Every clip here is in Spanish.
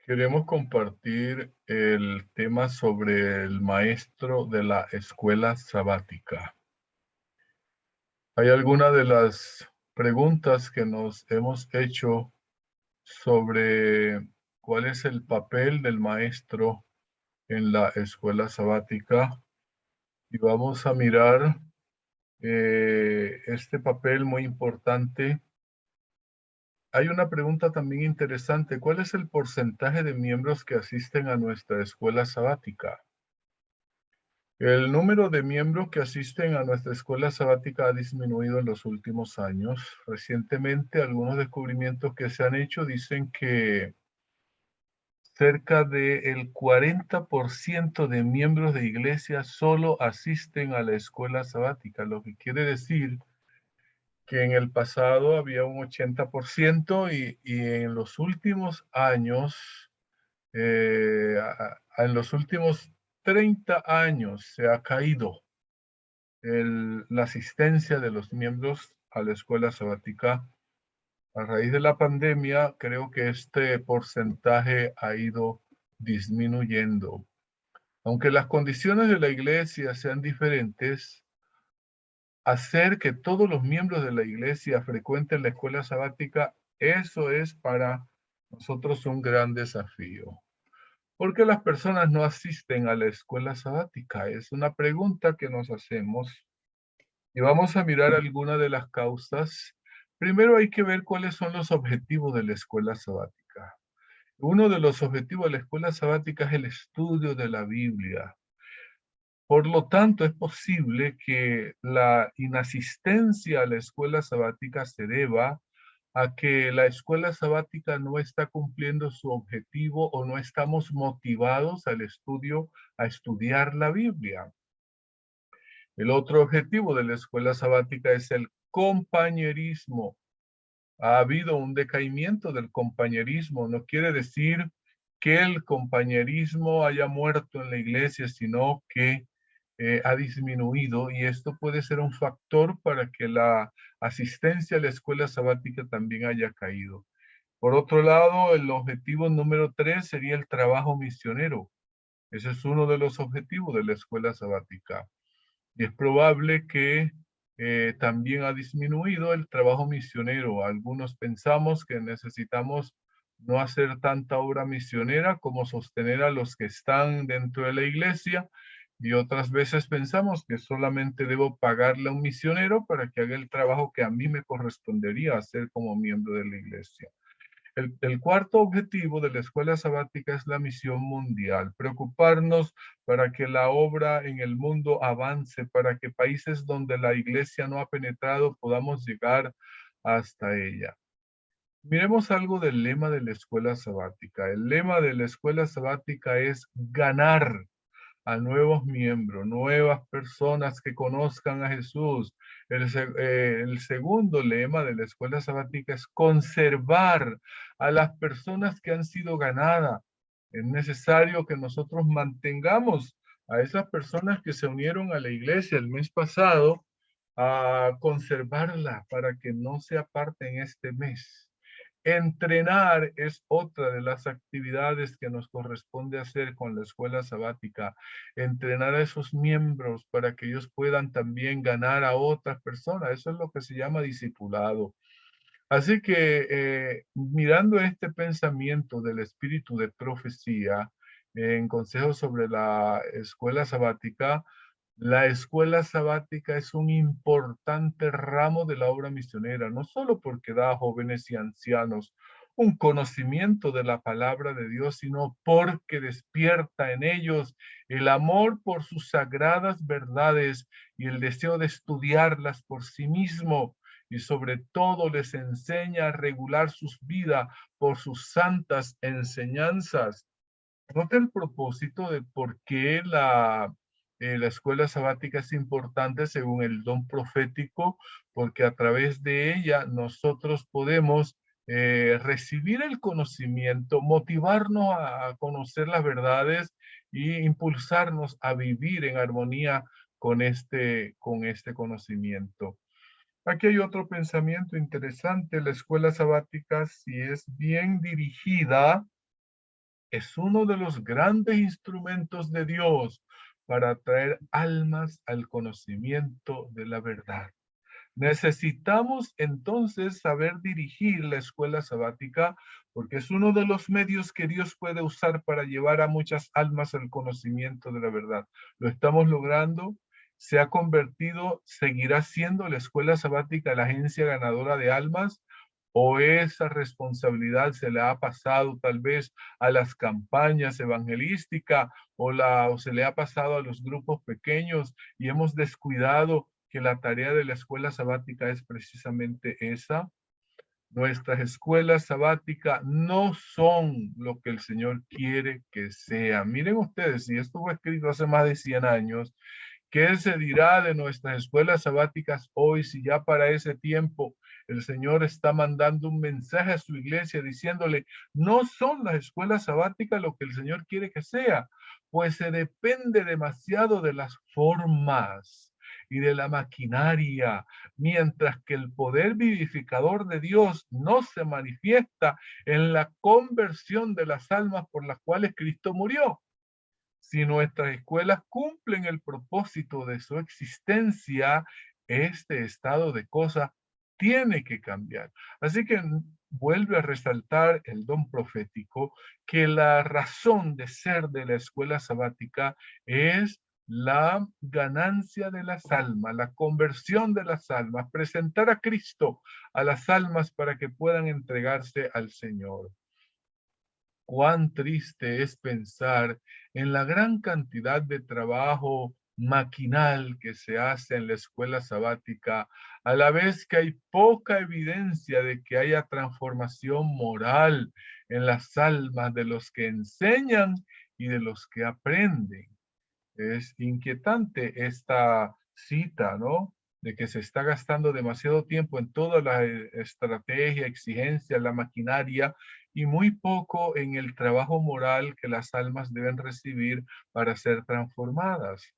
Queremos compartir el tema sobre el maestro de la escuela sabática. Hay algunas de las preguntas que nos hemos hecho sobre cuál es el papel del maestro en la escuela sabática y vamos a mirar este papel muy importante. Hay una pregunta también interesante. ¿Cuál es el porcentaje de miembros que asisten a nuestra escuela sabática? El número de miembros que asisten a nuestra escuela sabática ha disminuido en los últimos años. Recientemente, algunos descubrimientos que se han hecho dicen que cerca del 40% de miembros de iglesia solo asisten a la escuela sabática, lo que quiere decir que en el pasado había un 80% y en los últimos años, en los últimos 30 años se ha caído la asistencia de los miembros a la escuela sabática. A raíz de la pandemia, creo que este porcentaje ha ido disminuyendo. Aunque las condiciones de la iglesia sean diferentes, hacer que todos los miembros de la iglesia frecuenten la escuela sabática, eso es para nosotros un gran desafío. ¿Por qué las personas no asisten a la escuela sabática? Es una pregunta que nos hacemos. Y vamos a mirar algunas de las causas. Primero hay que ver cuáles son los objetivos de la escuela sabática. Uno de los objetivos de la escuela sabática es el estudio de la Biblia. Por lo tanto, es posible que la inasistencia a la escuela sabática se deba a que la escuela sabática no está cumpliendo su objetivo o no estamos motivados al estudio, a estudiar la Biblia. El otro objetivo de la escuela sabática es el compañerismo. Ha habido un decaimiento del compañerismo. No quiere decir que el compañerismo haya muerto en la iglesia, sino que ha disminuido y esto puede ser un factor para que la asistencia a la escuela sabática también haya caído. Por otro lado, el objetivo número 3 sería el trabajo misionero. Ese es uno de los objetivos de la escuela sabática. Y es probable que también ha disminuido el trabajo misionero. Algunos pensamos que necesitamos no hacer tanta obra misionera como sostener a los que están dentro de la iglesia y otras veces pensamos que solamente debo pagarle a un misionero para que haga el trabajo que a mí me correspondería hacer como miembro de la iglesia. El cuarto objetivo de la escuela sabática es la misión mundial, preocuparnos para que la obra en el mundo avance, para que países donde la iglesia no ha penetrado podamos llegar hasta ella. Miremos algo del lema de la escuela sabática. El lema de la escuela sabática es ganar a nuevos miembros, nuevas personas que conozcan a Jesús. El segundo lema de la escuela sabática es conservar a las personas que han sido ganadas. Es necesario que nosotros mantengamos a esas personas que se unieron a la iglesia el mes pasado, a conservarla para que no se aparten este mes. Entrenar es otra de las actividades que nos corresponde hacer con la escuela sabática. Entrenar a esos miembros para que ellos puedan también ganar a otras personas. Eso es lo que se llama discipulado. Así que mirando este pensamiento del espíritu de profecía en consejos sobre la escuela sabática, la escuela sabática es un importante ramo de la obra misionera, no solo porque da a jóvenes y ancianos un conocimiento de la palabra de Dios, sino porque despierta en ellos el amor por sus sagradas verdades y el deseo de estudiarlas por sí mismo y sobre todo les enseña a regular sus vidas por sus santas enseñanzas. Nota el propósito de por qué la escuela sabática es importante según el don profético, porque a través de ella nosotros podemos recibir el conocimiento, motivarnos a conocer las verdades y impulsarnos a vivir en armonía con este conocimiento. Aquí hay otro pensamiento interesante. La escuela sabática, si es bien dirigida, es uno de los grandes instrumentos de Dios para traer almas al conocimiento de la verdad. Necesitamos entonces saber dirigir la escuela sabática porque es uno de los medios que Dios puede usar para llevar a muchas almas al conocimiento de la verdad. Lo estamos logrando, se ha convertido, seguirá siendo la escuela sabática la agencia ganadora de almas, o esa responsabilidad se le ha pasado tal vez a las campañas evangelísticas o se le ha pasado a los grupos pequeños y hemos descuidado que la tarea de la escuela sabática es precisamente esa. Nuestras escuelas sabáticas no son lo que el Señor quiere que sean. Miren ustedes, y esto fue escrito hace más de 100 años, ¿qué se dirá de nuestras escuelas sabáticas hoy si ya para ese tiempo el Señor está mandando un mensaje a su iglesia diciéndole, no son las escuelas sabáticas lo que el Señor quiere que sea, pues se depende demasiado de las formas y de la maquinaria, mientras que el poder vivificador de Dios no se manifiesta en la conversión de las almas por las cuales Cristo murió. Si nuestras escuelas cumplen el propósito de su existencia, este estado de cosas tiene que cambiar. Así que vuelve a resaltar el don profético que la razón de ser de la escuela sabática es la ganancia de las almas, la conversión de las almas, presentar a Cristo a las almas para que puedan entregarse al Señor. Cuán triste es pensar en la gran cantidad de trabajo maquinal que se hace en la escuela sabática, a la vez que hay poca evidencia de que haya transformación moral en las almas de los que enseñan y de los que aprenden. Es inquietante esta cita, ¿no? De que se está gastando demasiado tiempo en toda la estrategia, exigencia, la maquinaria y muy poco en el trabajo moral que las almas deben recibir para ser transformadas.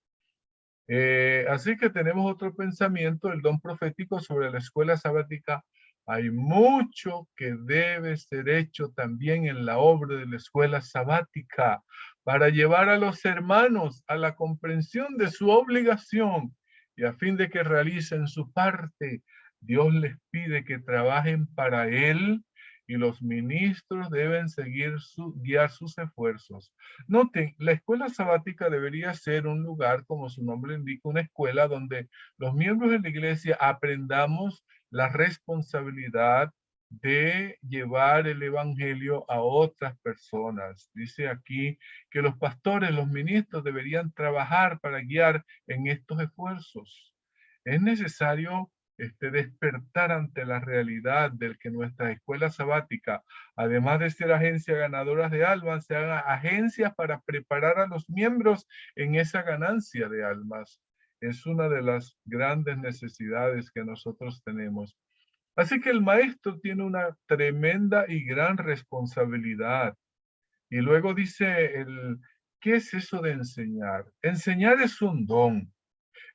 Así que tenemos otro pensamiento, el don profético sobre la escuela sabática. Hay mucho que debe ser hecho también en la obra de la escuela sabática para llevar a los hermanos a la comprensión de su obligación y a fin de que realicen su parte. Dios les pide que trabajen para Él y los ministros deben guiar sus esfuerzos. Noten, la escuela sabática debería ser un lugar, como su nombre indica, una escuela donde los miembros de la iglesia aprendamos la responsabilidad de llevar el evangelio a otras personas. Dice aquí que los pastores, los ministros deberían trabajar para guiar en estos esfuerzos. Es necesario despertar ante la realidad del que nuestra escuela sabática, además de ser agencias ganadoras de almas, se hagan agencias para preparar a los miembros en esa ganancia de almas. Es una de las grandes necesidades que nosotros tenemos. Así que el maestro tiene una tremenda y gran responsabilidad. Y luego dice, ¿qué es eso de enseñar? Enseñar es un don.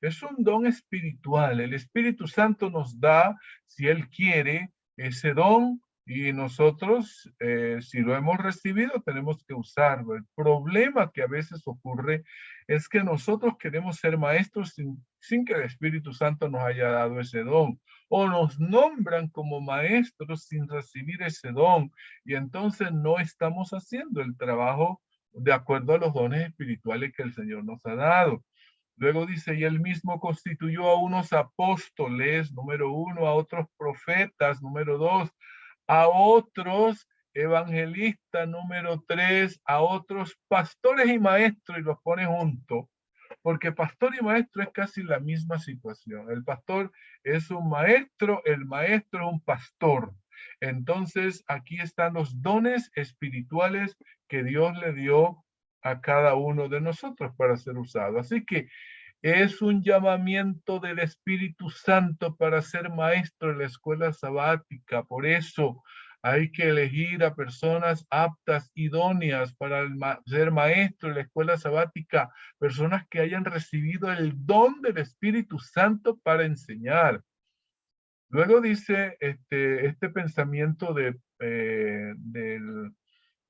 Es un don espiritual. El Espíritu Santo nos da, si Él quiere, ese don y nosotros, si lo hemos recibido, tenemos que usarlo. El problema que a veces ocurre es que nosotros queremos ser maestros sin que el Espíritu Santo nos haya dado ese don. O nos nombran como maestros sin recibir ese don. Y entonces no estamos haciendo el trabajo de acuerdo a los dones espirituales que el Señor nos ha dado. Luego dice, y él mismo constituyó a unos apóstoles, número 1, a otros profetas, número 2, a otros evangelistas, número 3, a otros pastores y maestros, y los pone juntos, porque pastor y maestro es casi la misma situación. El pastor es un maestro, el maestro es un pastor. Entonces, aquí están los dones espirituales que Dios le dio a cada uno de nosotros para ser usado. Así que es un llamamiento del Espíritu Santo para ser maestro en la escuela sabática. Por eso hay que elegir a personas aptas, idóneas para ser maestro en la escuela sabática, personas que hayan recibido el don del Espíritu Santo para enseñar. Luego dice este pensamiento del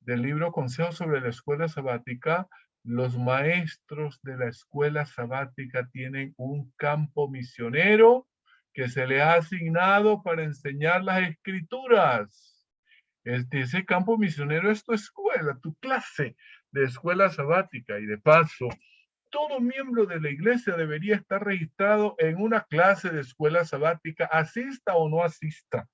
del libro Consejos sobre la Escuela Sabática, los maestros de la escuela sabática tienen un campo misionero que se les ha asignado para enseñar las escrituras. Ese campo misionero es tu escuela, tu clase de escuela sabática. Y de paso, todo miembro de la iglesia debería estar registrado en una clase de escuela sabática, asista o no asista.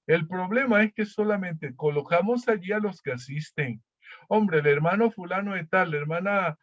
El problema es que solamente colocamos allí a los que asisten. Hombre, el hermano fulano de tal, la hermana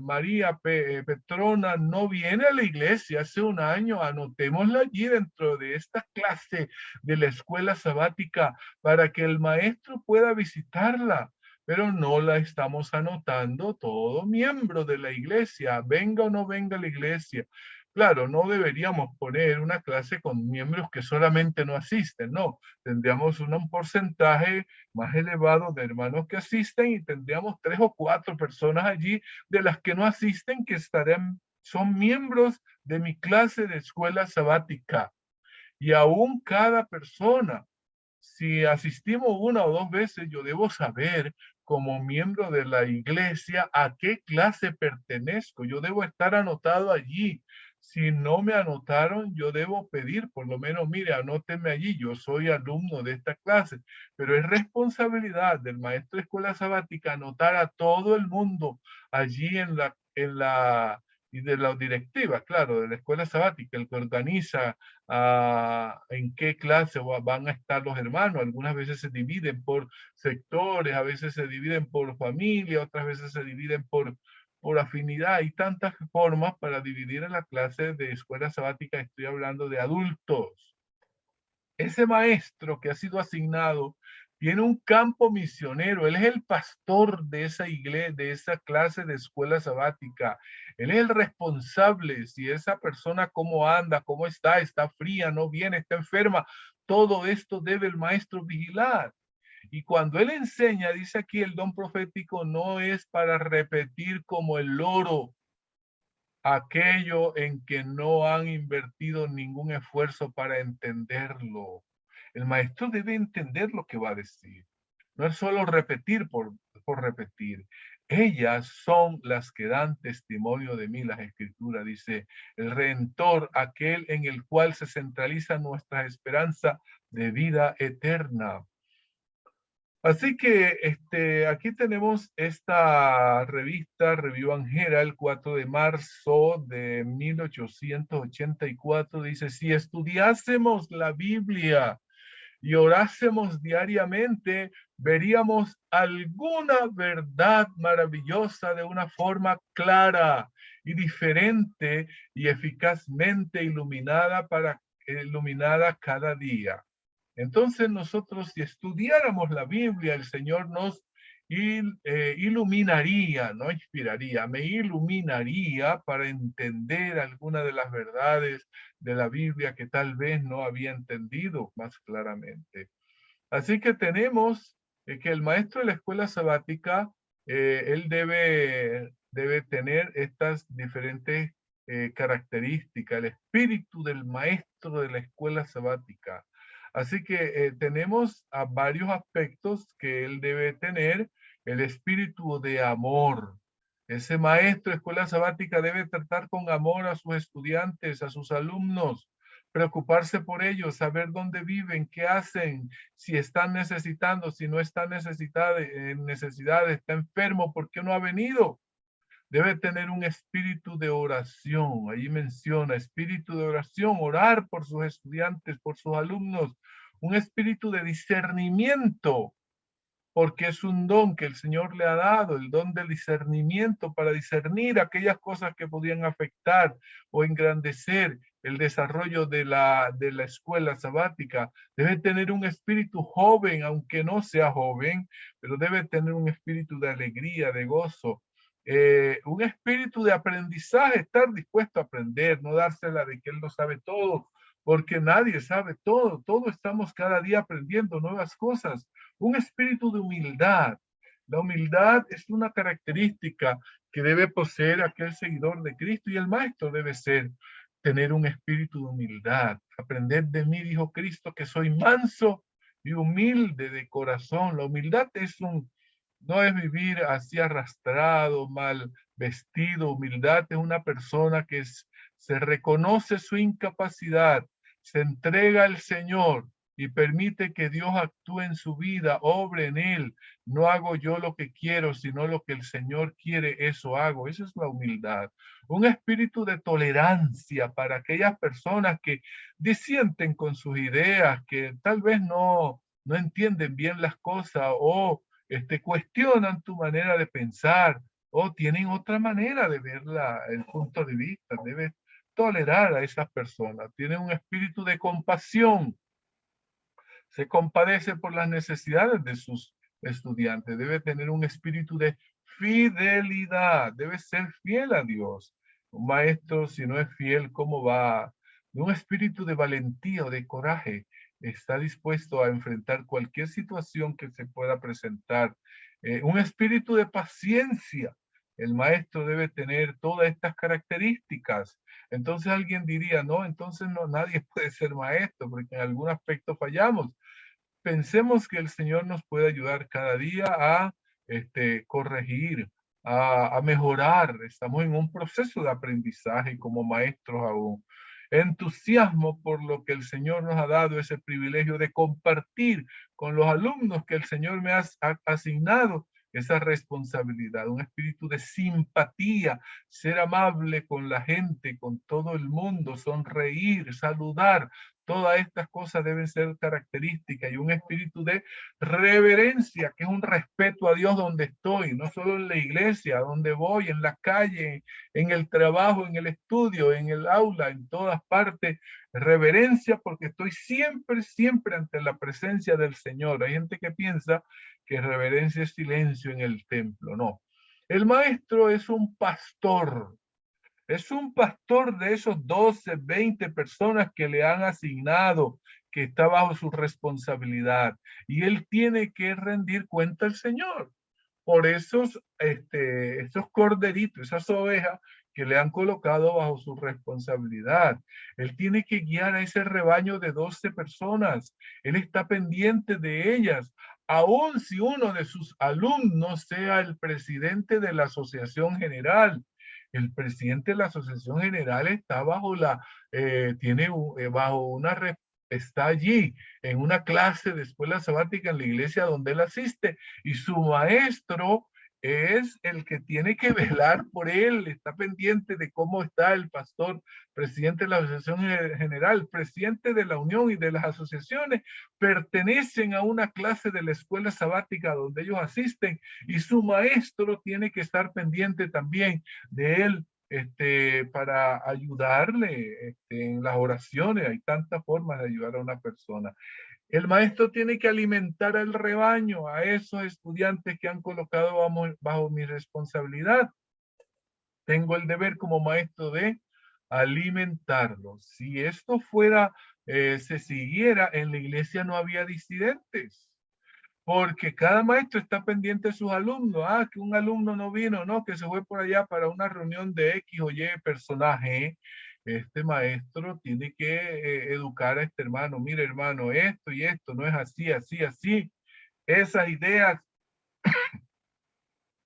María Petrona no viene a la iglesia hace un año, anotémosla allí dentro de esta clase de la escuela sabática para que el maestro pueda visitarla, pero no la estamos anotando todo miembro de la iglesia, venga o no venga a la iglesia. Claro, no deberíamos poner una clase con miembros que solamente no asisten, no. Tendríamos un porcentaje más elevado de hermanos que asisten y tendríamos 3 o 4 personas allí de las que no asisten que son miembros de mi clase de escuela sabática. Y aún cada persona, si asistimos una o dos veces, yo debo saber como miembro de la iglesia a qué clase pertenezco. Yo debo estar anotado allí. Si no me anotaron, yo debo pedir, por lo menos, mire, anóteme allí, yo soy alumno de esta clase. Pero es responsabilidad del maestro de escuela sabática anotar a todo el mundo allí y de la directiva, claro, de la escuela sabática, el que organiza en qué clase van a estar los hermanos. Algunas veces se dividen por sectores, a veces se dividen por familia, otras veces se dividen por afinidad. Hay tantas formas para dividir en la clase de escuela sabática. Estoy hablando de adultos. Ese maestro que ha sido asignado tiene un campo misionero. Él es el pastor de esa iglesia, de esa clase de escuela sabática. Él es el responsable. Si esa persona cómo anda, cómo está fría, no viene, está enferma, todo esto debe el maestro vigilar. Y cuando él enseña, dice aquí el don profético, no es para repetir como el loro aquello en que no han invertido ningún esfuerzo para entenderlo. El maestro debe entender lo que va a decir. No es solo repetir por repetir. Ellas son las que dan testimonio de mí, las escrituras, dice el Redentor, aquel en el cual se centraliza nuestra esperanza de vida eterna. Así que aquí tenemos esta revista, Review and Herald, 4 de marzo de 1884. Dice, si estudiásemos la Biblia y orásemos diariamente, veríamos alguna verdad maravillosa de una forma clara y diferente y eficazmente iluminada cada día. Entonces nosotros, si estudiáramos la Biblia, el Señor nos iluminaría, no inspiraría, me iluminaría para entender alguna de las verdades de la Biblia que tal vez no había entendido más claramente. Así que tenemos que el maestro de la escuela sabática, él debe tener estas diferentes características, el espíritu del maestro de la escuela sabática. Así que tenemos a varios aspectos que él debe tener, el espíritu de amor. Ese maestro de escuela sabática debe tratar con amor a sus estudiantes, a sus alumnos, preocuparse por ellos, saber dónde viven, qué hacen, si están necesitando, si no están en necesidad, está enfermo, ¿por qué no ha venido? Debe tener un espíritu de oración. Allí menciona espíritu de oración, orar por sus estudiantes, por sus alumnos, un espíritu de discernimiento, porque es un don que el Señor le ha dado, el don del discernimiento para discernir aquellas cosas que podían afectar o engrandecer el desarrollo de la escuela sabática. Debe tener un espíritu joven, aunque no sea joven, pero debe tener un espíritu de alegría, de gozo, un espíritu de aprendizaje, estar dispuesto a aprender, no dársela de que él lo sabe todo, porque nadie sabe todo, todos estamos cada día aprendiendo nuevas cosas. Un espíritu de humildad. La humildad es una característica que debe poseer aquel seguidor de Cristo y el maestro debe tener un espíritu de humildad. Aprender de mí, dijo Cristo, que soy manso y humilde de corazón. La humildad no es vivir así arrastrado, mal vestido. Humildad es una persona que se reconoce su incapacidad, se entrega al Señor y permite que Dios actúe en su vida, obre en él. No hago yo lo que quiero, sino lo que el Señor quiere, eso hago. Esa es la humildad. Un espíritu de tolerancia para aquellas personas que disienten con sus ideas, que tal vez no entienden bien las cosas o cuestionan tu manera de pensar o tienen otra manera de ver el punto de vista. Debes tolerar a esas personas. Tienen un espíritu de compasión, se compadece por las necesidades de sus estudiantes, debe tener un espíritu de fidelidad, debe ser fiel a Dios. Un maestro, si no es fiel, ¿cómo va? Un espíritu de valentía o de coraje, está dispuesto a enfrentar cualquier situación que se pueda presentar. Un espíritu de paciencia. El maestro debe tener todas estas características. Entonces alguien diría, no, entonces no, nadie puede ser maestro porque en algún aspecto fallamos. Pensemos que el Señor nos puede ayudar cada día a corregir, a mejorar. Estamos en un proceso de aprendizaje como maestros aún. Entusiasmo por lo que el Señor nos ha dado, ese privilegio de compartir con los alumnos que el Señor me ha asignado esa responsabilidad, un espíritu de simpatía, ser amable con la gente, con todo el mundo, sonreír, saludar. Todas estas cosas deben ser características y un espíritu de reverencia, que es un respeto a Dios donde estoy, no solo en la iglesia, donde voy, en la calle, en el trabajo, en el estudio, en el aula, en todas partes. Reverencia porque estoy siempre, siempre ante la presencia del Señor. Hay gente que piensa que reverencia es silencio en el templo. No. El maestro es un pastor. Es un pastor de esos 12, 20 personas que le han asignado, que está bajo su responsabilidad. Y él tiene que rendir cuenta al Señor por esos corderitos, esas ovejas que le han colocado bajo su responsabilidad. Él tiene que guiar a ese rebaño de 12 personas. Él está pendiente de ellas. Aun si uno de sus alumnos sea el presidente de la asociación general, el presidente de la asociación general está bajo está allí en una clase de escuela sabática en la iglesia donde él asiste y su maestro es el que tiene que velar por él, está pendiente de cómo está el pastor, presidente de la asociación general, presidente de la unión y de las asociaciones, pertenecen a una clase de la escuela sabática donde ellos asisten y su maestro tiene que estar pendiente también de él para ayudarle en las oraciones. Hay tantas formas de ayudar a una persona. El maestro tiene que alimentar al rebaño, a esos estudiantes que han colocado bajo mi responsabilidad. Tengo el deber como maestro de alimentarlos. Si esto se siguiera, en la iglesia no había disidentes porque cada maestro está pendiente de sus alumnos. Ah, que un alumno no vino, no, que se fue por allá para una reunión de X o Y personaje. Este maestro tiene que educar a este hermano. Mire, hermano, esto y esto no es así, así, así. Esas ideas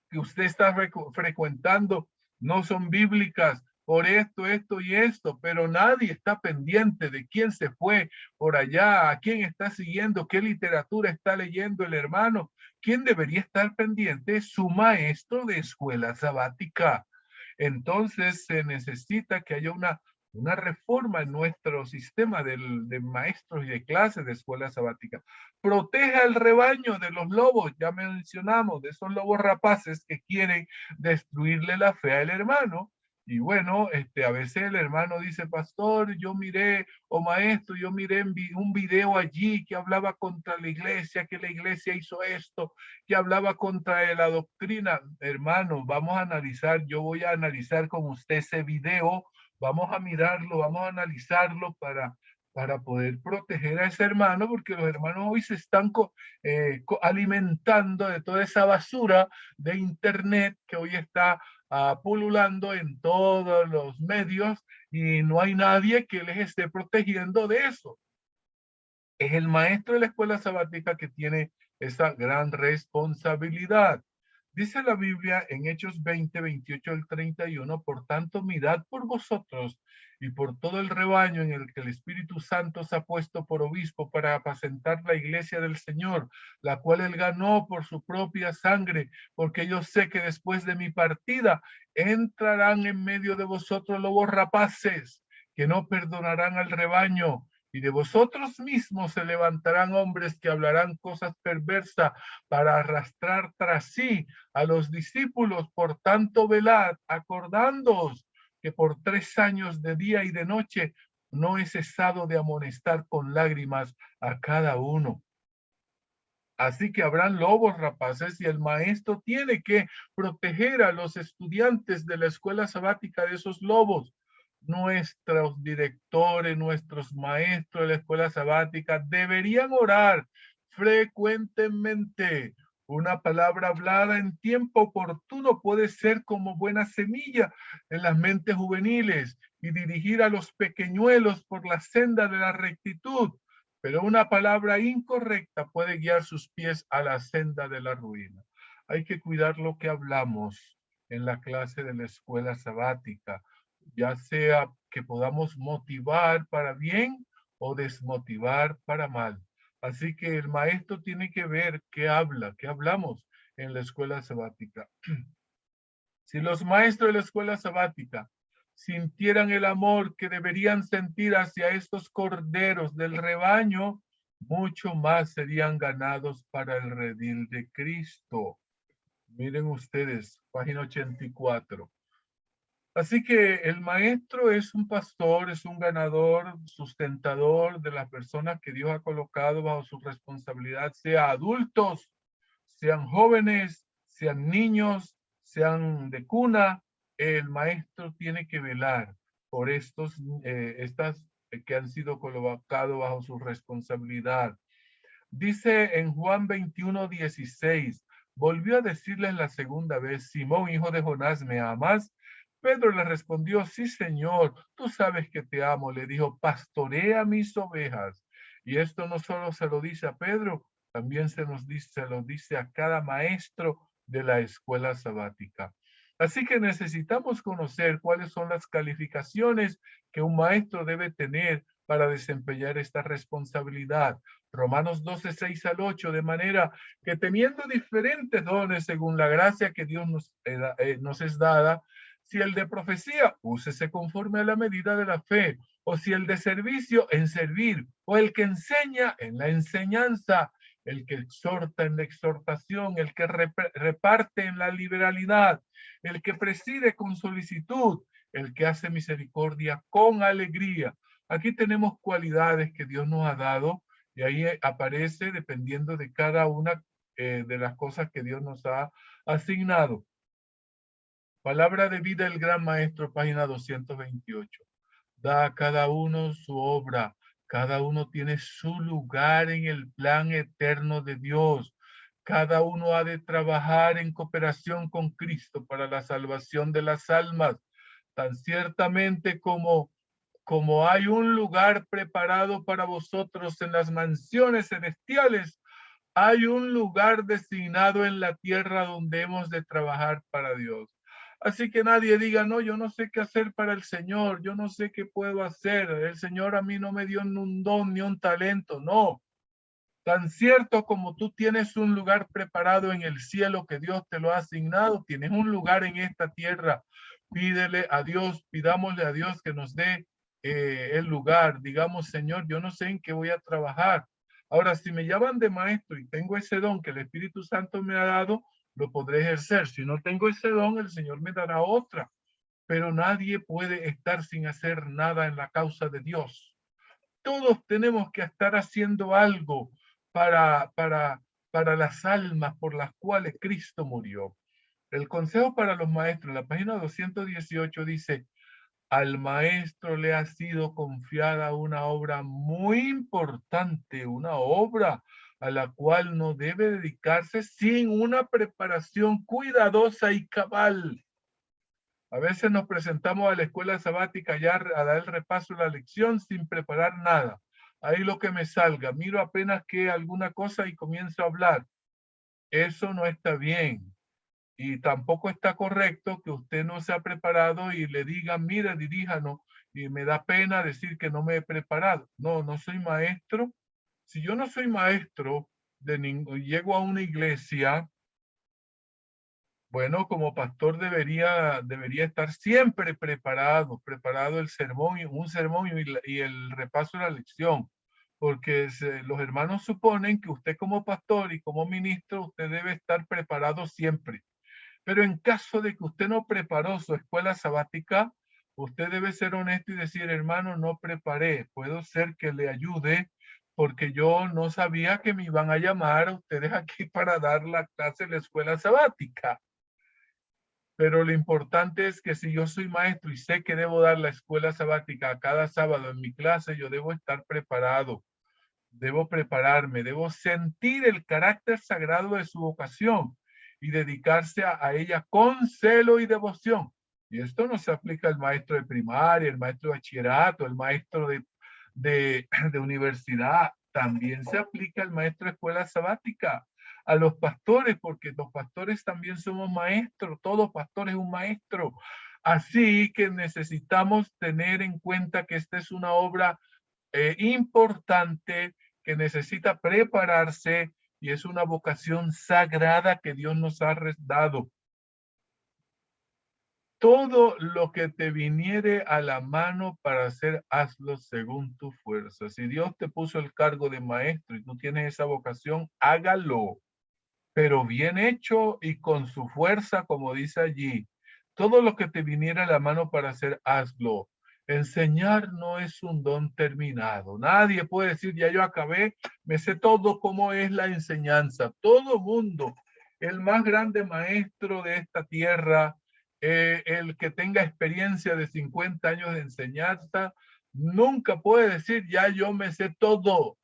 que usted está frecuentando no son bíblicas por esto, esto y esto, pero nadie está pendiente de quién se fue por allá, a quién está siguiendo, qué literatura está leyendo el hermano. ¿Quién debería estar pendiente? Su maestro de escuela sabática. Entonces se necesita que haya una reforma en nuestro sistema de maestros y de clases de escuela sabática. Proteja el rebaño de los lobos, ya mencionamos, de esos lobos rapaces que quieren destruirle la fe al hermano. Y bueno, a veces el hermano dice, pastor, yo miré, o maestro, yo miré un video allí que hablaba contra la iglesia, que la iglesia hizo esto, que hablaba contra la doctrina. Hermano, vamos a analizar, yo voy a analizar con usted ese video, vamos a mirarlo, vamos a analizarlo para poder proteger a ese hermano, porque los hermanos hoy se están alimentando de toda esa basura de internet que hoy está pululando en todos los medios y no hay nadie que les esté protegiendo de eso. Es el maestro de la escuela sabática que tiene esa gran responsabilidad. Dice la Biblia en Hechos 20, 28 al 31, por tanto, mirad por vosotros y por todo el rebaño en el que el Espíritu Santo se ha puesto por obispo para apacentar la iglesia del Señor, la cual él ganó por su propia sangre, porque yo sé que después de mi partida entrarán en medio de vosotros lobos rapaces, que no perdonarán al rebaño, y de vosotros mismos se levantarán hombres que hablarán cosas perversas para arrastrar tras sí a los discípulos. Por tanto, velad, acordándoos que por 3 años de día y de noche no he cesado de amonestar con lágrimas a cada uno. Así que habrán lobos rapaces y el maestro tiene que proteger a los estudiantes de la escuela sabática de esos lobos. Nuestros directores, nuestros maestros de la escuela sabática deberían orar frecuentemente. Una palabra hablada en tiempo oportuno puede ser como buena semilla en las mentes juveniles y dirigir a los pequeñuelos por la senda de la rectitud, pero una palabra incorrecta puede guiar sus pies a la senda de la ruina. Hay que cuidar lo que hablamos en la clase de la escuela sabática, ya sea que podamos motivar para bien o desmotivar para mal. Así que el maestro tiene que ver qué habla, qué hablamos en la escuela sabática. Si los maestros de la escuela sabática sintieran el amor que deberían sentir hacia estos corderos del rebaño, mucho más serían ganados para el redil de Cristo. Miren ustedes, página 84. Así que el maestro es un pastor, es un ganador, sustentador de las personas que Dios ha colocado bajo su responsabilidad, sea adultos, sean jóvenes, sean niños, sean de cuna. El maestro tiene que velar por estas que han sido colocados bajo su responsabilidad. Dice en Juan 21, 16, volvió a decirles la segunda vez: Simón, hijo de Jonás, ¿me amas? Pedro le respondió: sí, Señor, tú sabes que te amo. Le dijo: pastorea mis ovejas. Y esto no solo se lo dice a Pedro, también se lo dice a cada maestro de la escuela sabática. Así que necesitamos conocer cuáles son las calificaciones que un maestro debe tener para desempeñar esta responsabilidad. Romanos 12, 6 al 8, de manera que teniendo diferentes dones según la gracia que Dios nos es dada, si el de profecía, úsese conforme a la medida de la fe, o si el de servicio, en servir, o el que enseña, en la enseñanza, el que exhorta en la exhortación, el que reparte en la liberalidad, el que preside con solicitud, el que hace misericordia con alegría. Aquí tenemos cualidades que Dios nos ha dado y ahí aparece dependiendo de cada una de las cosas que Dios nos ha asignado. Palabra de vida del Gran Maestro, página 228. Da a cada uno su obra. Cada uno tiene su lugar en el plan eterno de Dios. Cada uno ha de trabajar en cooperación con Cristo para la salvación de las almas. Tan ciertamente como hay un lugar preparado para vosotros en las mansiones celestiales, hay un lugar designado en la tierra donde hemos de trabajar para Dios. Así que nadie diga: no, yo no sé qué hacer para el Señor, yo no sé qué puedo hacer, el Señor a mí no me dio un don ni un talento. No, tan cierto como tú tienes un lugar preparado en el cielo que Dios te lo ha asignado, tienes un lugar en esta tierra. Pídele a Dios, pidámosle a Dios que nos dé el lugar. Digamos: Señor, yo no sé en qué voy a trabajar. Ahora, si me llaman de maestro y tengo ese don que el Espíritu Santo me ha dado, lo podré ejercer. Si no tengo ese don, el Señor me dará otra. Pero nadie puede estar sin hacer nada en la causa de Dios. Todos tenemos que estar haciendo algo para, para, para las almas por las cuales Cristo murió. El consejo para los maestros, en la página 218 dice: al maestro le ha sido confiada una obra muy importante, una obra a la cual no debe dedicarse sin una preparación cuidadosa y cabal. A veces nos presentamos a la escuela sabática ya a dar el repaso de la lección sin preparar nada. ahí lo que me salga, miro apenas que alguna cosa y comienzo a hablar. Eso no está bien. Y tampoco está correcto que usted no se ha preparado y le diga, mira, diríjanos, y me da pena decir que no me he preparado. No, no soy maestro. Si yo no soy maestro de llego a una iglesia, bueno, como pastor debería estar siempre preparado el sermón, un sermón y el repaso de la lección, porque los hermanos suponen que usted como pastor y como ministro, usted debe estar preparado siempre. Pero en caso de que usted no preparó su escuela sabática, usted debe ser honesto y decir, hermano, no preparé, puedo ser que le ayude porque yo no sabía que me iban a llamar a ustedes aquí para dar la clase en la escuela sabática. Pero lo importante es que si yo soy maestro y sé que debo dar la escuela sabática cada sábado en mi clase, yo debo estar preparado, debo prepararme, debo sentir el carácter sagrado de su vocación y dedicarse a ella con celo y devoción. Y esto no se aplica al maestro de primaria, el maestro de bachillerato, el maestro de universidad, también se aplica al maestro de escuela sabática, a los pastores, porque los pastores también somos maestros, todo pastor es un maestro. Así que necesitamos tener en cuenta que esta es una obra importante que necesita prepararse y es una vocación sagrada que Dios nos ha dado. Todo lo que te viniere a la mano para hacer, hazlo según tu fuerza. Si Dios te puso el cargo de maestro y tú tienes esa vocación, hágalo, pero bien hecho y con su fuerza, como dice allí. Todo lo que te viniera a la mano para hacer, hazlo. Enseñar no es un don terminado. Nadie puede decir, ya yo acabé, me sé todo cómo es la enseñanza. Todo mundo, el más grande maestro de esta tierra, el que tenga experiencia de 50 años de enseñanza, nunca puede decir, ya yo me sé todo.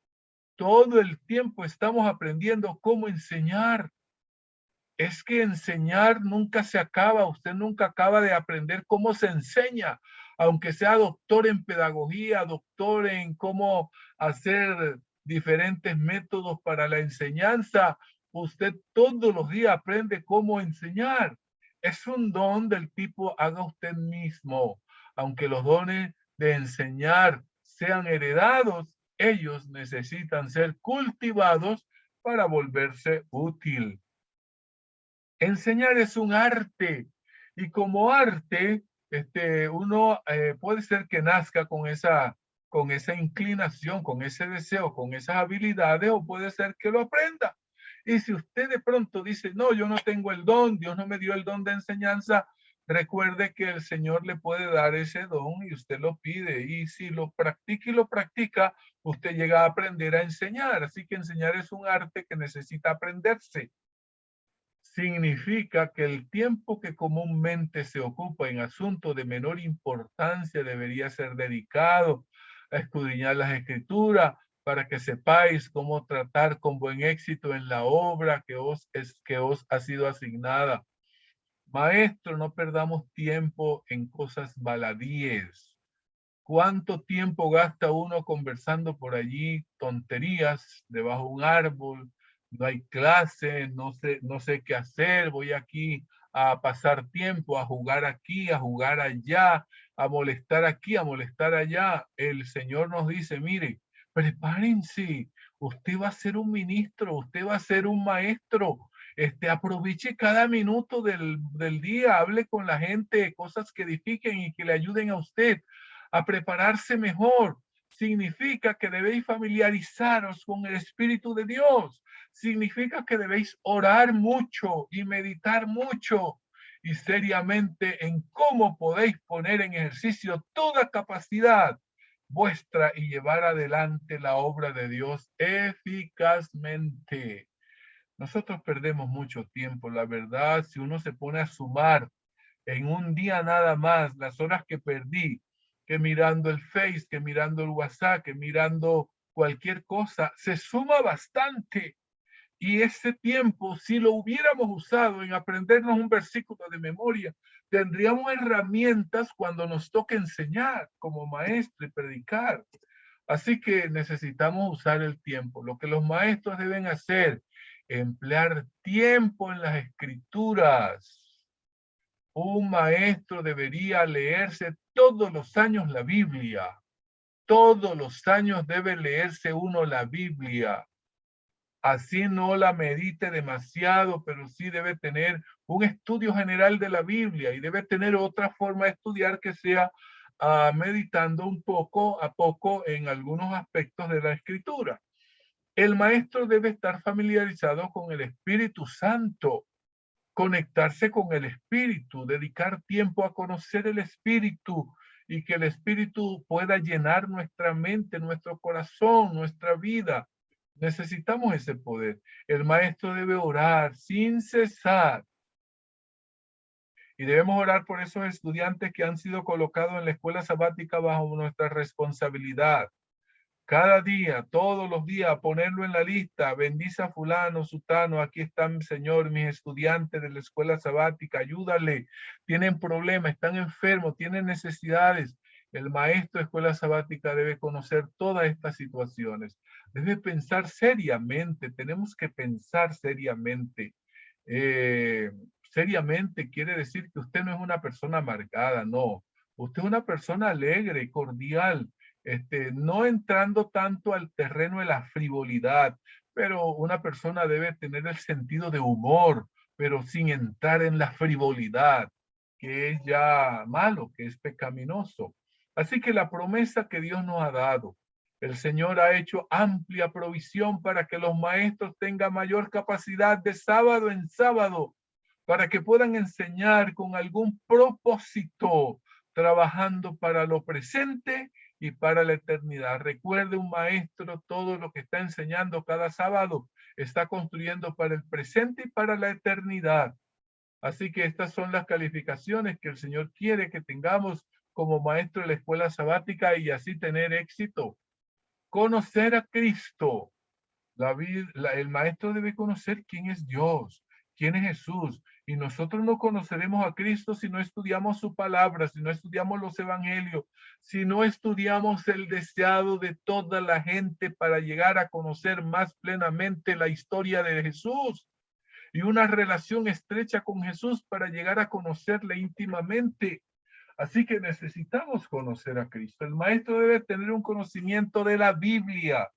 Todo el tiempo estamos aprendiendo cómo enseñar. Es que enseñar nunca se acaba, usted nunca acaba de aprender cómo se enseña, aunque sea doctor en pedagogía, doctor en cómo hacer diferentes métodos para la enseñanza, usted todos los días aprende cómo enseñar. Es un don del tipo haga usted mismo, aunque los dones de enseñar sean heredados, ellos necesitan ser cultivados para volverse útil. Enseñar es un arte y como arte, uno puede ser que nazca con esa inclinación, con ese deseo, con esas habilidades o puede ser que lo aprenda. Y si usted de pronto dice, no, yo no tengo el don, Dios no me dio el don de enseñanza, recuerde que el Señor le puede dar ese don y usted lo pide. Y si lo practica y lo practica, usted llega a aprender a enseñar. Así que enseñar es un arte que necesita aprenderse. Significa que el tiempo que comúnmente se ocupa en asuntos de menor importancia debería ser dedicado a escudriñar las escrituras para que sepáis cómo tratar con buen éxito en la obra que os ha sido asignada. Maestro, no perdamos tiempo en cosas baladíes. ¿Cuánto tiempo gasta uno conversando por allí tonterías debajo de un árbol? No hay clase, no sé qué hacer, voy aquí a pasar tiempo, a jugar aquí, a jugar allá, a molestar aquí, a molestar allá. El Señor nos dice, mire, prepárense, usted va a ser un ministro, usted va a ser un maestro. Aproveche cada minuto del día, hable con la gente, cosas que edifiquen y que le ayuden a usted a prepararse mejor. Significa que debéis familiarizaros con el Espíritu de Dios. Significa que debéis orar mucho y meditar mucho y seriamente en cómo podéis poner en ejercicio toda capacidad vuestra y llevar adelante la obra de Dios eficazmente. Nosotros perdemos mucho tiempo, la verdad, si uno se pone a sumar en un día nada más las horas que perdí, que mirando el Face, que mirando el WhatsApp, que mirando cualquier cosa, se suma bastante. Y ese tiempo, si lo hubiéramos usado en aprendernos un versículo de memoria, tendríamos herramientas cuando nos toque enseñar como maestro y predicar. Así que necesitamos usar el tiempo. Lo que los maestros deben hacer, emplear tiempo en las escrituras. Un maestro debería leerse todos los años la Biblia. Todos los años debe leerse uno la Biblia. Así no la medite demasiado, pero sí debe tener un estudio general de la Biblia y debe tener otra forma de estudiar que sea meditando un poco a poco en algunos aspectos de la escritura. El maestro debe estar familiarizado con el Espíritu Santo, conectarse con el Espíritu, dedicar tiempo a conocer el Espíritu y que el Espíritu pueda llenar nuestra mente, nuestro corazón, nuestra vida. Necesitamos ese poder. El maestro debe orar sin cesar y debemos orar por esos estudiantes que han sido colocados en la escuela sabática bajo nuestra responsabilidad. Cada día, todos los días, ponerlo en la lista. Bendice a fulano, sutano, aquí están, Señor, mis estudiantes de la escuela sabática, ayúdale. Tienen problemas, están enfermos, tienen necesidades. El maestro de escuela sabática debe conocer todas estas situaciones. Debe pensar seriamente, tenemos que pensar seriamente. Eh, Seriamente quiere decir que usted no es una persona amargada, no. Usted es una persona alegre, cordial, no entrando tanto al terreno de la frivolidad, pero una persona debe tener el sentido de humor, pero sin entrar en la frivolidad, que es ya malo, que es pecaminoso. Así que la promesa que Dios nos ha dado, el Señor ha hecho amplia provisión para que los maestros tengan mayor capacidad de sábado en sábado, para que puedan enseñar con algún propósito, trabajando para lo presente y para la eternidad. Recuerde, un maestro, todo lo que está enseñando cada sábado está construyendo para el presente y para la eternidad. Así que estas son las calificaciones que el Señor quiere que tengamos como maestro de la escuela sabática y así tener éxito. Conocer a Cristo. El maestro debe conocer quién es Dios, quién es Jesús. Y nosotros no conoceremos a Cristo si no estudiamos su palabra, si no estudiamos los evangelios, si no estudiamos el deseado de toda la gente para llegar a conocer más plenamente la historia de Jesús y una relación estrecha con Jesús para llegar a conocerle íntimamente. Así que necesitamos conocer a Cristo. El maestro debe tener un conocimiento de la Biblia.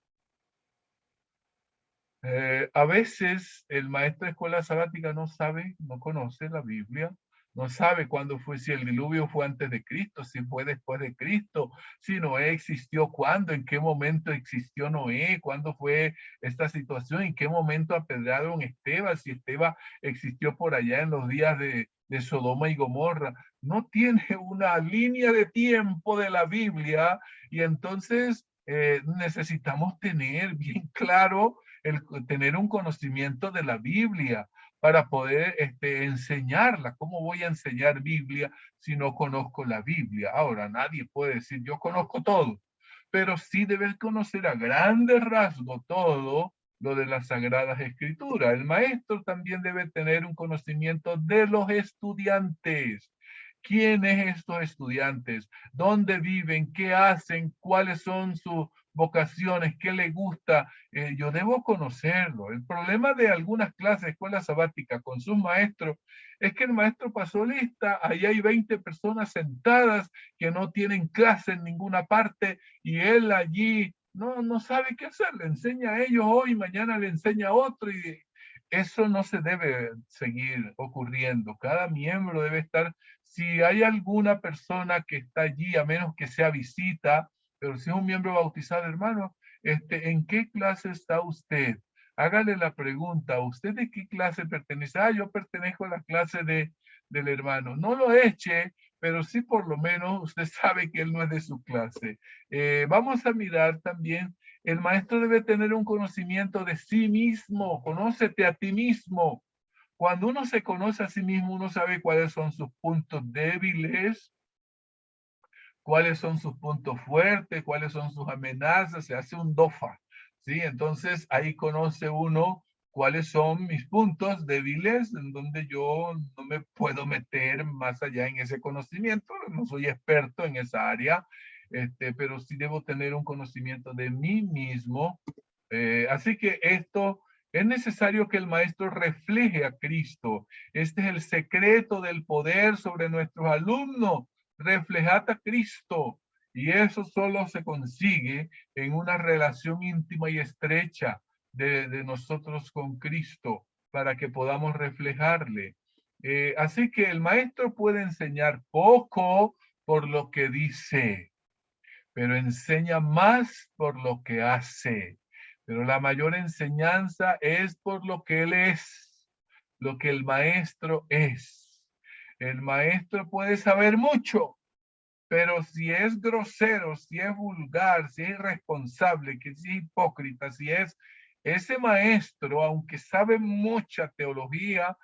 A veces el maestro de escuela sabática no sabe, no conoce la Biblia, no sabe cuándo fue, si el diluvio fue antes de Cristo, si fue después de Cristo, si Noé existió, cuándo, en qué momento existió Noé, cuándo fue esta situación, en qué momento apedrearon Esteban, si Esteban existió por allá en los días de Sodoma y Gomorra. No tiene una línea de tiempo de la Biblia y entonces necesitamos tener bien claro el tener un conocimiento de la Biblia para poder enseñarla. ¿Cómo voy a enseñar Biblia si no conozco la Biblia? Ahora, nadie puede decir, yo conozco todo, pero sí debes conocer a grandes rasgos todo lo de las Sagradas Escrituras. El maestro también debe tener un conocimiento de los estudiantes. ¿Quiénes estos estudiantes? ¿Dónde viven? ¿Qué hacen? ¿Cuáles son sus vocaciones? ¿Qué les gusta? Yo debo conocerlo. El problema de algunas clases de escuela sabática con sus maestros es que el maestro pasó lista, ahí hay 20 personas sentadas que no tienen clase en ninguna parte y él allí no sabe qué hacer, le enseña a ellos hoy, mañana le enseña a otro y eso no se debe seguir ocurriendo. Cada miembro debe estar, si hay alguna persona que está allí, a menos que sea visita, pero si es un miembro bautizado, hermano, ¿en qué clase está usted? Hágale la pregunta, ¿usted de qué clase pertenece? Yo pertenezco a la clase del hermano. No lo eche, pero sí por lo menos usted sabe que él no es de su clase. Vamos a mirar también, el maestro debe tener un conocimiento de sí mismo, conócete a ti mismo. Cuando uno se conoce a sí mismo, uno sabe cuáles son sus puntos débiles, cuáles son sus puntos fuertes, cuáles son sus amenazas, se hace un DOFA, ¿sí? Entonces ahí conoce uno cuáles son mis puntos débiles, en donde yo no me puedo meter más allá en ese conocimiento, no soy experto en esa área. pero sí debo tener un conocimiento de mí mismo. Así que esto es necesario que el maestro refleje a Cristo. Este es el secreto del poder sobre nuestros alumnos. Reflejad a Cristo. Y eso solo se consigue en una relación íntima y estrecha de nosotros con Cristo para que podamos reflejarle. Así que el maestro puede enseñar poco por lo que dice, pero enseña más por lo que hace. Pero la mayor enseñanza es por lo que él es, lo que el maestro es. El maestro puede saber mucho, pero si es grosero, si es vulgar, si es irresponsable, que si es hipócrita, si es ese maestro, aunque sabe mucha teología,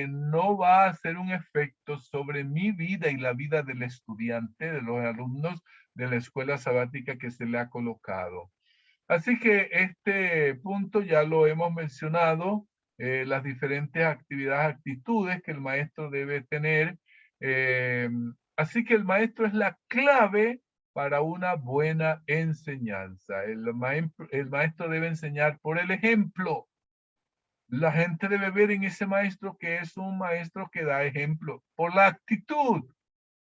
no va a hacer un efecto sobre mi vida y la vida del estudiante, de los alumnos de la escuela sabática que se le ha colocado. Así que este punto ya lo hemos mencionado, las diferentes actividades, actitudes que el maestro debe tener. eh, Así que el maestro es la clave para una buena enseñanza. El maestro debe enseñar por el ejemplo. La gente debe ver en ese maestro que es un maestro que da ejemplo, por la actitud.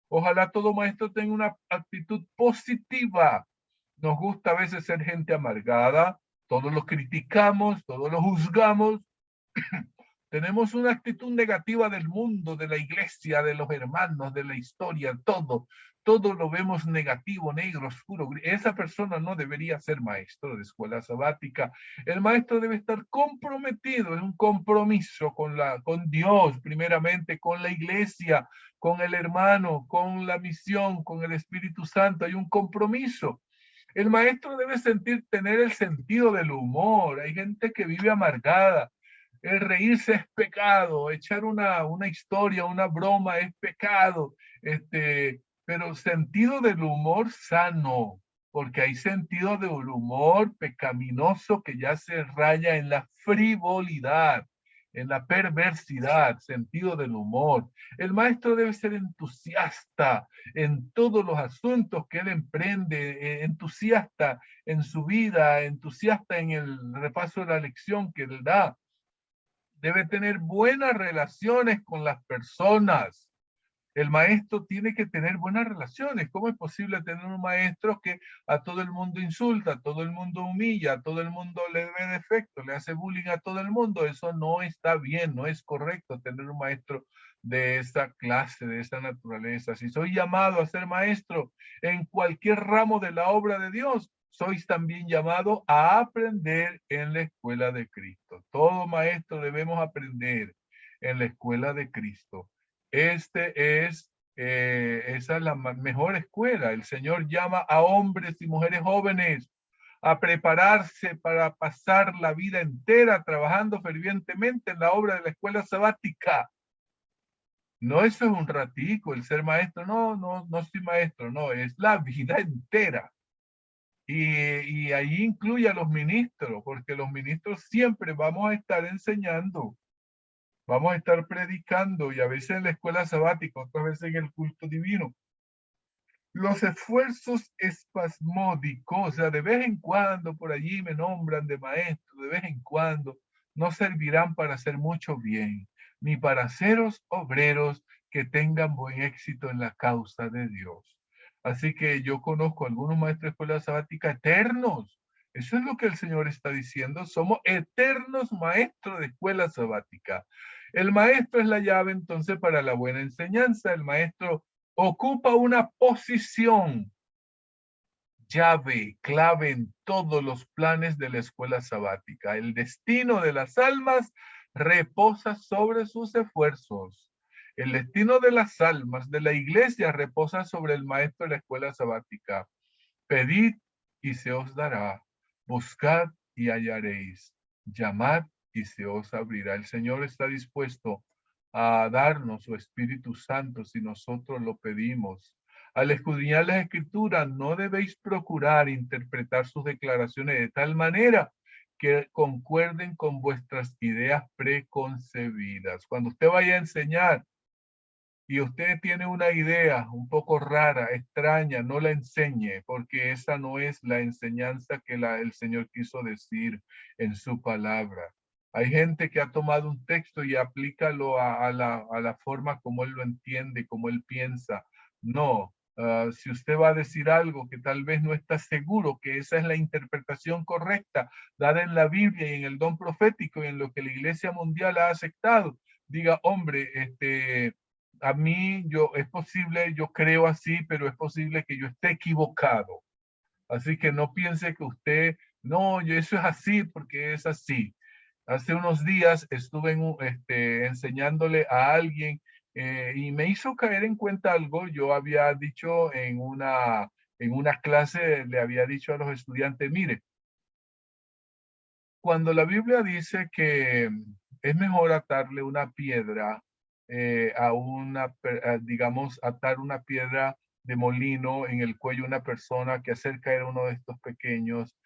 Ojalá todo maestro tenga una actitud positiva. Nos gusta a veces ser gente amargada, todos lo criticamos, todos lo juzgamos. Tenemos una actitud negativa del mundo, de la iglesia, de los hermanos, de la historia, todo. Todo lo vemos negativo, negro, oscuro. Esa persona no debería ser maestro de escuela sabática. El maestro debe estar comprometido, es un compromiso con Dios, primeramente, con la iglesia, con el hermano, con la misión, con el Espíritu Santo. Hay un compromiso. El maestro debe tener el sentido del humor. Hay gente que vive amargada. El reírse es pecado, echar una historia, una broma es pecado, pero sentido del humor sano, porque hay sentido del humor pecaminoso que ya se raya en la frivolidad, en la perversidad, sentido del humor. El maestro debe ser entusiasta en todos los asuntos que él emprende, entusiasta en su vida, entusiasta en el repaso de la lección que él da. Debe tener buenas relaciones con las personas. El maestro tiene que tener buenas relaciones. ¿Cómo es posible tener un maestro que a todo el mundo insulta, a todo el mundo humilla, a todo el mundo le ve defecto, le hace bullying a todo el mundo? Eso no está bien, no es correcto tener un maestro de esa clase, de esa naturaleza. Si soy llamado a ser maestro en cualquier ramo de la obra de Dios, sois también llamado a aprender en la escuela de Cristo. Todo maestro debemos aprender en la escuela de Cristo. Esa es la mejor escuela. El Señor llama a hombres y mujeres jóvenes a prepararse para pasar la vida entera trabajando fervientemente en la obra de la escuela sabática. No, eso es un ratico, el ser maestro. No soy maestro, no, es la vida entera. Y ahí incluye a los ministros, porque los ministros siempre vamos a estar enseñando. Vamos a estar predicando y a veces en la escuela sabática, otras veces en el culto divino. Los esfuerzos espasmódicos, o sea, de vez en cuando por allí me nombran de maestro, de vez en cuando, no servirán para hacer mucho bien, ni para haceros obreros que tengan buen éxito en la causa de Dios. Así que yo conozco algunos maestros de escuela sabática eternos. Eso es lo que el Señor está diciendo. Somos eternos maestros de escuela sabática. El maestro es la llave entonces para la buena enseñanza. El maestro ocupa una posición llave, clave en todos los planes de la escuela sabática. El destino de las almas reposa sobre sus esfuerzos. El destino de las almas de la iglesia reposa sobre el maestro de la escuela sabática. Pedid y se os dará. Buscad y hallaréis. Llamad y se os abrirá. El Señor está dispuesto a darnos su Espíritu Santo si nosotros lo pedimos. Al escudriñar las Escrituras, no debéis procurar interpretar sus declaraciones de tal manera que concuerden con vuestras ideas preconcebidas. Cuando usted vaya a enseñar y usted tiene una idea un poco rara, extraña, no la enseñe, porque esa no es la enseñanza que el Señor quiso decir en su palabra. Hay gente que ha tomado un texto y aplícalo a la forma como él lo entiende, como él piensa. No, si usted va a decir algo que tal vez no está seguro que esa es la interpretación correcta dada en la Biblia y en el don profético y en lo que la Iglesia Mundial ha aceptado, diga, hombre, a mí es posible, yo creo así, pero es posible que yo esté equivocado. Así que no piense que usted, no, eso es así porque es así. Hace unos días estuve enseñándole a alguien y me hizo caer en cuenta algo. Yo había dicho en una clase, le había dicho a los estudiantes, mire, cuando la Biblia dice que es mejor atarle una piedra digamos, atar una piedra de molino en el cuello a una persona que hacer caer a uno de estos pequeños,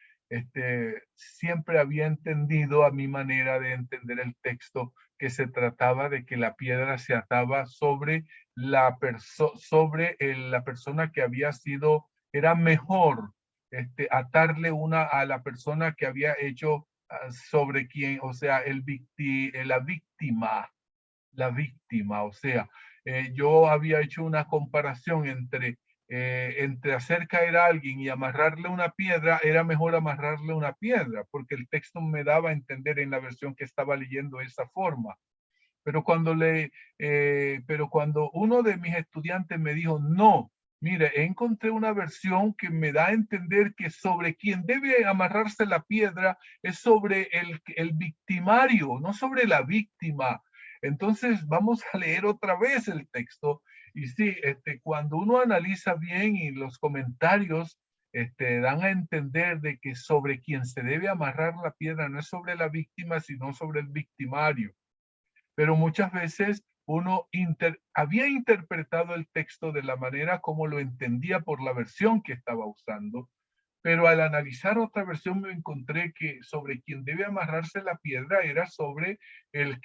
siempre había entendido a mi manera de entender el texto que se trataba de que la piedra se ataba sobre la persona que había sido, era mejor atarle a la persona que había hecho sobre quién, o sea, la víctima, o sea, yo había hecho una comparación entre hacer caer a alguien y amarrarle una piedra, era mejor amarrarle una piedra, porque el texto me daba a entender en la versión que estaba leyendo esa forma. Pero cuando uno de mis estudiantes me dijo, no, mire, encontré una versión que me da a entender que sobre quien debe amarrarse la piedra es sobre el victimario, no sobre la víctima. Entonces vamos a leer otra vez el texto. Y sí, cuando uno analiza bien y los comentarios dan a entender de que sobre quien se debe amarrar la piedra no es sobre la víctima, sino sobre el victimario. Pero muchas veces uno había interpretado el texto de la manera como lo entendía por la versión que estaba usando, pero al analizar otra versión me encontré que sobre quien debe amarrarse la piedra era sobre el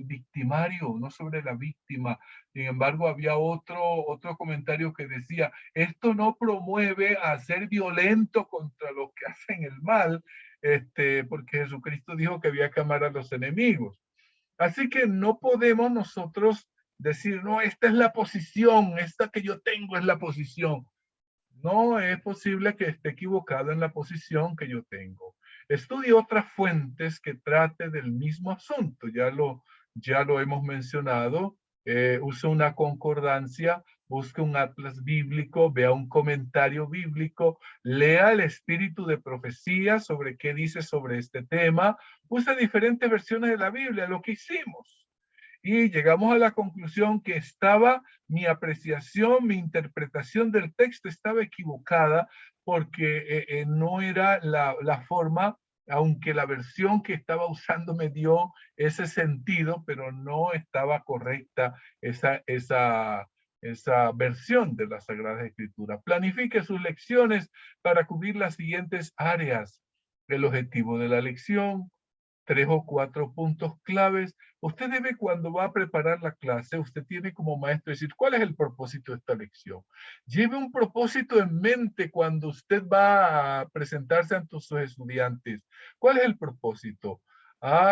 victimario, no sobre la víctima. Sin embargo, había otro comentario que decía, esto no promueve a ser violento contra los que hacen el mal, porque Jesucristo dijo que había que amar a los enemigos. Así que no podemos nosotros decir, no, esta es la posición, esta que yo tengo es la posición. No es posible que esté equivocado en la posición que yo tengo. Estudie otras fuentes que trate del mismo asunto. Ya lo hemos mencionado. Use una concordancia, busque un atlas bíblico, vea un comentario bíblico, lea el espíritu de profecía sobre qué dice sobre este tema. Use diferentes versiones de la Biblia, lo que hicimos. Y llegamos a la conclusión que mi apreciación, mi interpretación del texto estaba equivocada porque no era la forma, aunque la versión que estaba usando me dio ese sentido, pero no estaba correcta esa versión de la Sagrada Escritura. Planifique sus lecciones para cubrir las siguientes áreas: el objetivo de la lección, 3 o 4 puntos claves. Usted debe, cuando va a preparar la clase, usted tiene como maestro decir, ¿cuál es el propósito de esta lección? Lleve un propósito en mente cuando usted va a presentarse ante sus estudiantes. ¿Cuál es el propósito?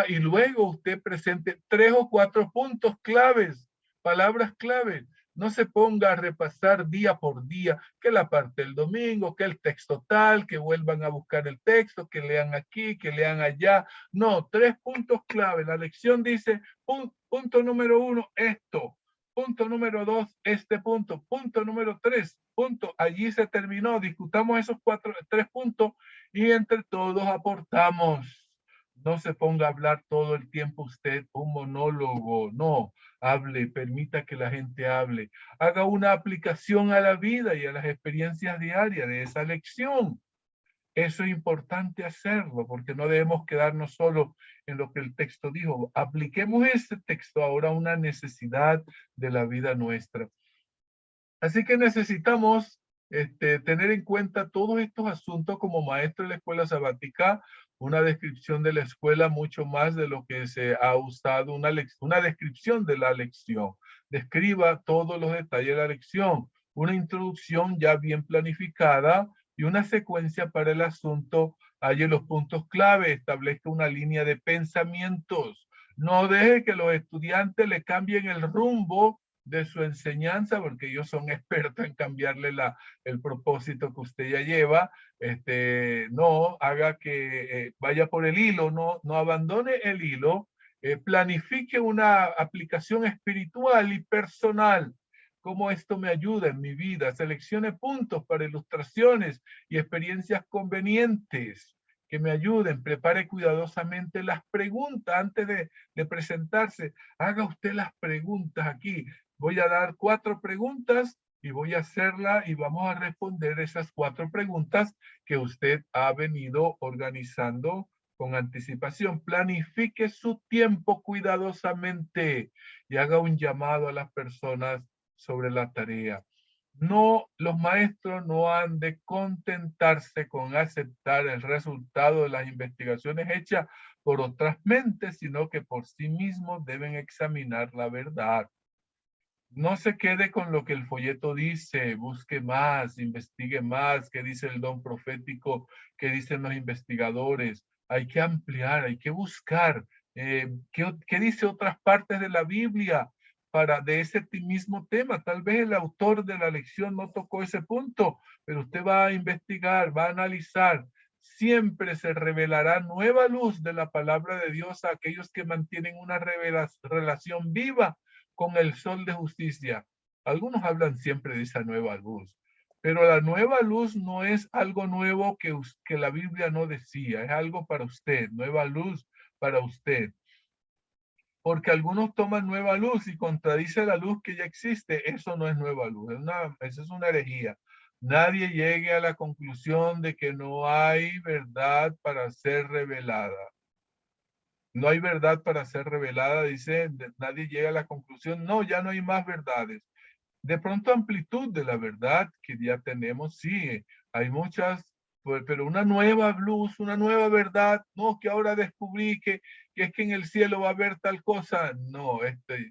Y luego usted presente 3 o 4 puntos claves, palabras claves. No se ponga a repasar día por día, que la parte del domingo, que el texto tal, que vuelvan a buscar el texto, que lean aquí, que lean allá. No, 3 puntos clave. La lección dice, punto número 1, esto. Punto número 2, este punto. Punto número 3, punto. Allí se terminó. Discutamos esos 3 puntos y entre todos aportamos. No se ponga a hablar todo el tiempo usted un monólogo. No, hable, permita que la gente hable. Haga una aplicación a la vida y a las experiencias diarias de esa lección. Eso es importante hacerlo, porque no debemos quedarnos solo en lo que el texto dijo. Apliquemos este texto ahora a una necesidad de la vida nuestra. Así que necesitamos tener en cuenta todos estos asuntos como maestro de la escuela sabática. una descripción de la escuela mucho más de lo que se ha usado una descripción de la lección. Describa todos los detalles de la lección, una introducción ya bien planificada y una secuencia para el asunto. Halle los puntos clave, establezca una línea de pensamientos. No deje que los estudiantes le cambien el rumbo de su enseñanza, porque ellos son expertos en cambiarle el propósito que usted ya lleva. No haga que vaya por el hilo, no abandone el hilo, planifique una aplicación espiritual y personal. ¿Cómo esto me ayuda en mi vida? Seleccione puntos para ilustraciones y experiencias convenientes que me ayuden. Prepare cuidadosamente las preguntas antes de presentarse. Haga usted las preguntas aquí. Voy a dar 4 preguntas y voy a hacerla y vamos a responder esas 4 preguntas que usted ha venido organizando con anticipación. Planifique su tiempo cuidadosamente y haga un llamado a las personas sobre la tarea. No, los maestros no han de contentarse con aceptar el resultado de las investigaciones hechas por otras mentes, sino que por sí mismos deben examinar la verdad. No se quede con lo que el folleto dice, busque más, investigue más, qué dice el don profético, qué dicen los investigadores. Hay que ampliar, hay que buscar qué dice otras partes de la Biblia de ese mismo tema. Tal vez el autor de la lección no tocó ese punto, pero usted va a investigar, va a analizar. Siempre se revelará nueva luz de la palabra de Dios a aquellos que mantienen una relación viva con el sol de justicia. Algunos hablan siempre de esa nueva luz, pero la nueva luz no es algo nuevo que la Biblia no decía, es algo para usted, nueva luz para usted. Porque algunos toman nueva luz y contradice la luz que ya existe. Eso no es nueva luz, eso es una herejía. Nadie llegue a la conclusión de que no hay verdad para ser revelada. No hay verdad para ser revelada, dice, nadie llega a la conclusión, no, ya no hay más verdades. De pronto amplitud de la verdad que ya tenemos, sí, hay muchas, pero una nueva luz, una nueva verdad, no, que ahora descubrí que es que en el cielo va a haber tal cosa, no,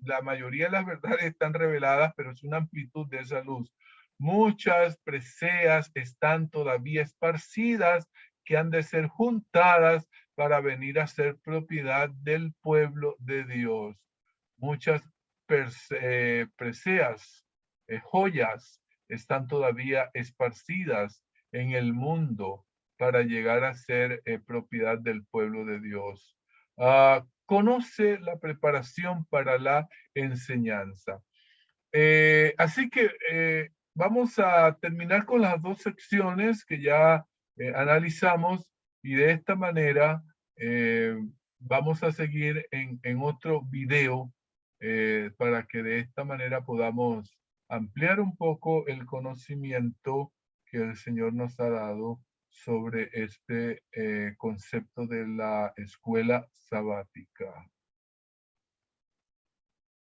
la mayoría de las verdades están reveladas, pero es una amplitud de esa luz. Muchas preseas están todavía esparcidas que han de ser juntadas para venir a ser propiedad del pueblo de Dios. Muchas preseas, joyas, están todavía esparcidas en el mundo para llegar a ser propiedad del pueblo de Dios. Conoce la preparación para la enseñanza. Así que vamos a terminar con las 2 secciones que ya analizamos y de esta manera vamos a seguir en otro video para que de esta manera podamos ampliar un poco el conocimiento que el Señor nos ha dado sobre este concepto de la escuela sabática.